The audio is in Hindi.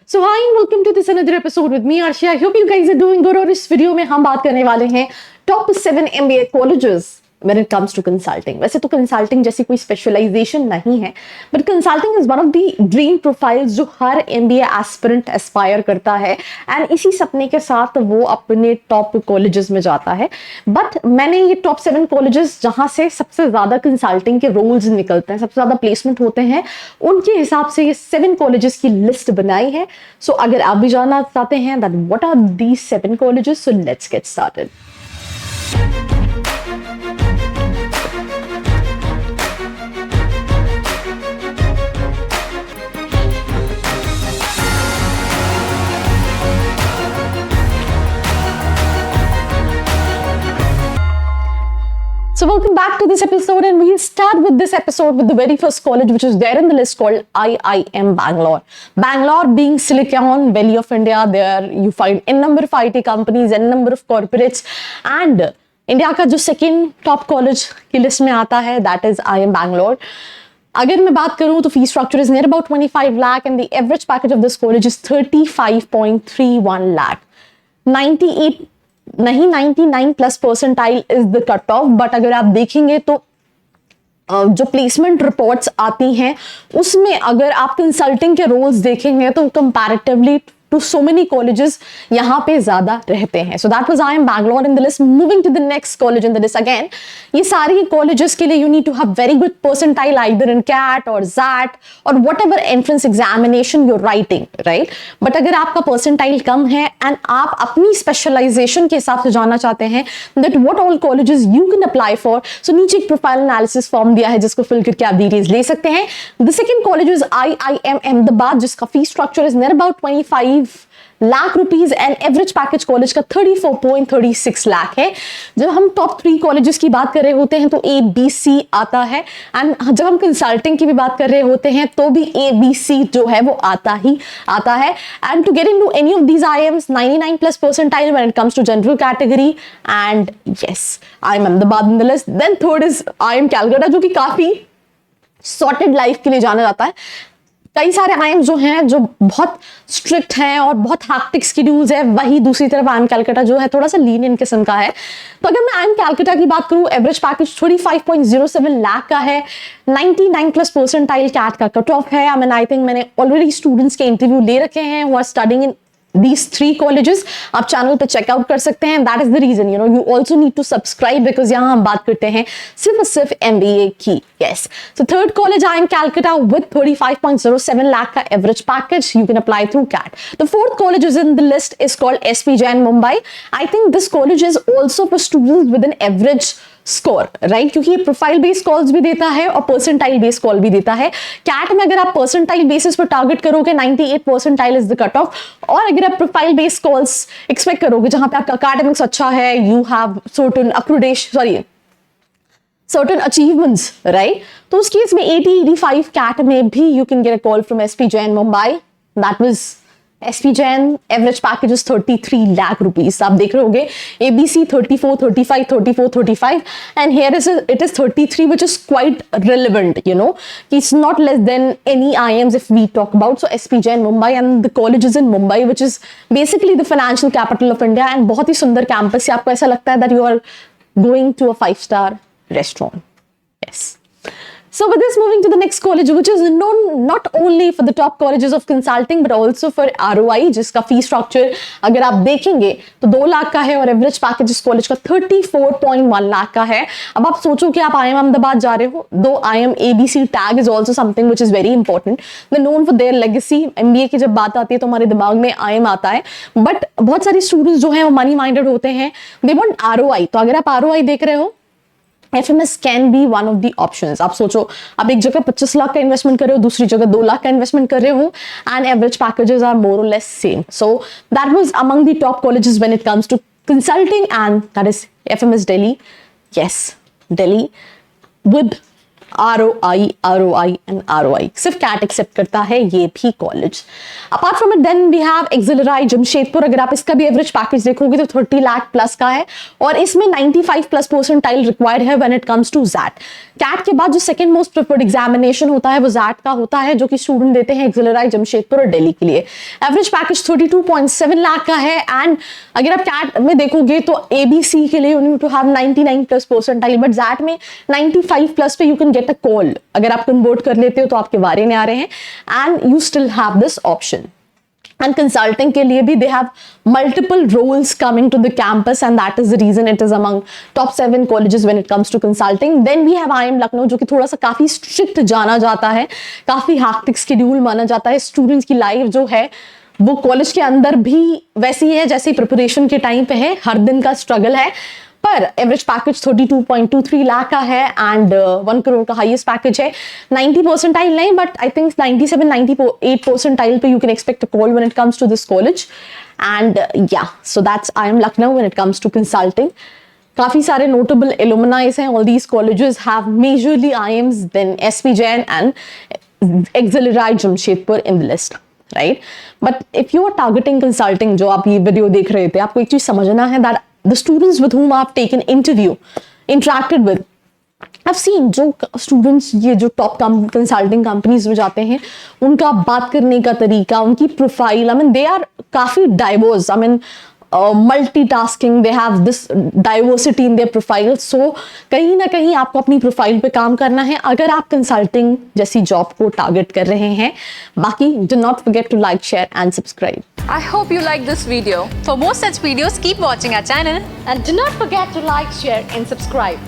So hi and welcome to this another episode with me Arshi. I hope you guys are doing good. और इस वीडियो में हम बात करने वाले हैं top 7 MBA colleges when it comes to consulting. वैसे तो कंसल्टिंग जैसी कोई स्पेशलाइजेशन नहीं है, but consulting is one of the dream profiles जो हर MBA एस्पिरेंट एस्पायर करता है एंड इसी सपने के साथ वो अपने टॉप कॉलेजेस में जाता है. बट मैंने ये टॉप 7 कॉलेजेस जहां से सबसे ज्यादा कंसल्टिंग के रोल्स निकलते हैं, सबसे ज्यादा प्लेसमेंट होते हैं, उनके हिसाब से ये 7 कॉलेजेस की लिस्ट बनाई है. सो अगर आप भी जानना चाहते हैं that what are these 7 colleges, so let's get started. So welcome back to this episode, and we'll start with this episode with the very first college which is there in the list called IIM Bangalore. Bangalore being Silicon Valley of India, there you find n number of IT companies, n number of corporates, and India का जो second top college की list में आता है that is IIM Bangalore. अगर मैं बात करूं तो fee structure is near about 25 lakh and the average package of this college is 35.31 lakh. 98 नहीं 99 plus percentile is the cut off. But अगर आप देखेंगे तो जो प्लेसमेंट रिपोर्ट्स आती हैं उसमें अगर आप कंसल्टिंग के रोल्स देखेंगे तो comparatively to so many colleges यहाँ पे ज्यादा रहते हैं. So that was IIM Bangalore in the list. Moving to the next college in the list again, ये सारी colleges के लिए you need to have very good percentile either in CAT or ZAT or whatever entrance examination you're writing, right? But अगर आपका percentile कम है and आप अपनी specialization के हिसाब से जाना चाहते हैं that what all colleges you can apply for, so नीचे एक profile analysis form दिया है जिसको fill करके आप details ले सकते हैं. The second college is IIM Ahmedabad जिसका fee structure is near about 25 lakh rupees and average package college का 34.36 लाख है. जब हम टॉप 3 कॉलेजेस की बात कर रहे होते हैं तो ABC आता है, एंड जब हम कंसल्टिंग की भी बात कर रहे होते हैं तो भी ABC जो है वो आता ही आता है. And to get into any of these IIMs 99 plus percentile when it comes to general category, and yes IIM Ahmedabad in the list. Then third is IIM Calcutta जो कि काफी सॉर्टेड लाइफ के लिए जाना जाता है. कई सारे IIMs जो हैं जो बहुत स्ट्रिक्ट हैं और बहुत हैक्टिक शेड्यूल्स है, वही दूसरी तरफ IIM कैलकाटा जो है थोड़ा सा लीनियंट किस्म का है. तो अगर मैं IIM कैलकाटा की बात करूं, एवरेज पैकेज 35.07 लाख का है, 99 प्लस परसेंटाइल कैट का कट ऑफ है. आई थिंक मैंने ऑलरेडी स्टूडेंट्स के इंटरव्यू ले रखे हैं who are studying in these 3 colleges. आप चैनल पे चेकआउट कर सकते हैं. That is the reason, you know, you also need to subscribe because यहाँ हम बात करते हैं सिर्फ और सिर्फ MBA की. Yes. So third college IIM Calcutta with 35.07 lakh का average package. You can apply through CAT. The fourth college is in the list is called SP Jain Mumbai. I think this college is also for students with an average score, right? क्योंकि ये प्रोफाइल बेस्ड कॉल्स भी देता है और परसेंटाइल बेस्ड कॉल भी देता है. कैट में अगर आप परसेंटाइल बेसिस पर टारगेट करोगे 98 percentile is the cut off, और अगर आप प्रोफाइल बेस्ड कॉल्स एक्सपेक्ट करोगे जहां पे आपका एकेडमिक्स अच्छा है, you have certain achievements, right? तो उस केस में 80-85 कैट में भी you can get a call from SP Jain Mumbai. That was SP Jain. Average package is 33 lakh rupees. आप देख रहे होगे ABC 34, 35, 34, 35, and here it is 33, which is quite relevant, you know. It's not less than any IIMs if we talk about. So SP Jain Mumbai, and the college is in Mumbai, which is basically the financial capital of India, and बहुत ही सुंदर कैंपस से आपको ऐसा लगता है that you are going to a 5-star restaurant. Yes. So with this, moving to the next college, which is known not only for the top colleges of consulting but also for ROI, जिसका फी स्ट्रक्चर अगर आप देखेंगे तो 2 लाख का है और एवरेज पैकेज इस कॉलेज का 34.1 लाख का है. अब आप सोचो कि आप IIM अहमदाबाद जा रहे हो, दो IIM ABC tag is also something which is very important. The known for their legacy. MBA की जब बात आती है तो हमारे दिमाग में IIM आता है, बट बहुत सारे स्टूडेंट्स जो है वो मनी माइंडेड होते हैं, दे वांट ROI. तो अगर आप ROI देख रहे हो, FMS can be one of the options. आप सोचो आप एक जगह 25 लाख का इन्वेस्टमेंट कर रहे हो, दूसरी जगह 2 लाख का इन्वेस्टमेंट कर रहे हो, and average packages are more or less same. So that was among the top colleges when it comes to consulting, and that is FMS Delhi. Yes, Delhi with ROI and ROI. सिर्फ कैट एक्सेप्ट करता है ये भी college. Apart from it then we have XLRI Jamshedpur. अगर आप इसका भी एवरेज पैकेज देखोगे तो 30 लाख प्लस का है और इसमें 95 प्लस परसेंटाइल रिक्वायर्ड है when it comes to XAT. CAT के बाद जो सेकंड मोस्ट प्रेफर्ड एग्जामिनेशन होता है वो जैट का होता है, जो कि स्टूडेंट देते हैं एक्सिलराई जमशेदपुर और दिल्ली के लिए. एवरेज पैकेज 32.7 लाख का है. एंड अगर आप कैट में देखोगे तो ABC के लिए you need to have 99 plus percentile, but XAT में 95 प्लस पे you can get a call. अगर आप कन्वर्ट कर लेते हो तो आपके बारे में आ रहे हैं and you still have this option. And consulting के लिए भी they have multiple roles coming to the campus and that is the reason it is among top 7 colleges when it comes to consulting. Then we have IIM Lucknow जो कि थोड़ा सा काफी strict जाना जाता है, काफी hectic schedule माना जाता है. स्टूडेंट्स की लाइफ जो है वो कॉलेज के अंदर भी वैसी है जैसे प्रिपरेशन के टाइम पे है, हर दिन का स्ट्रगल है. पर एवरेज पैकेज 32.23 लाख का है एंड 1 करोड़ का हाईएस्ट पैकेज है. 90 परसेंटाइल नहीं, बट आई थिंक 97-98 परसेंटाइल पे you can expect a call when it comes to this college. And yeah so that's IIM Lucknow when it comes to consulting. काफी सारे नोटेबल एलुमनाइज हैं. All these colleges have majorly IIMs, then SP Jain and XLRI Jamshedpur in the list, right. But if you are targeting consulting, जो आप ये वीडियो देख रहे थे, आपको एक चीज समझना है that the students with whom I've taken interview, interacted with, I've seen जो students ये जो top consulting companies में जाते हैं उनका बात करने का तरीका, उनकी profile, I mean they are काफी diverse, I mean multitasking, they have this diversity in their profile. So कहीं ना कहीं आपको अपनी प्रोफाइल पे काम करना है अगर आप कंसल्टिंग जैसी जॉब को टारगेट कर रहे हैं. बाकी do not forget to like, share and subscribe. I hope you like this video. For more such videos, keep watching our channel. And do not forget to like, share and subscribe.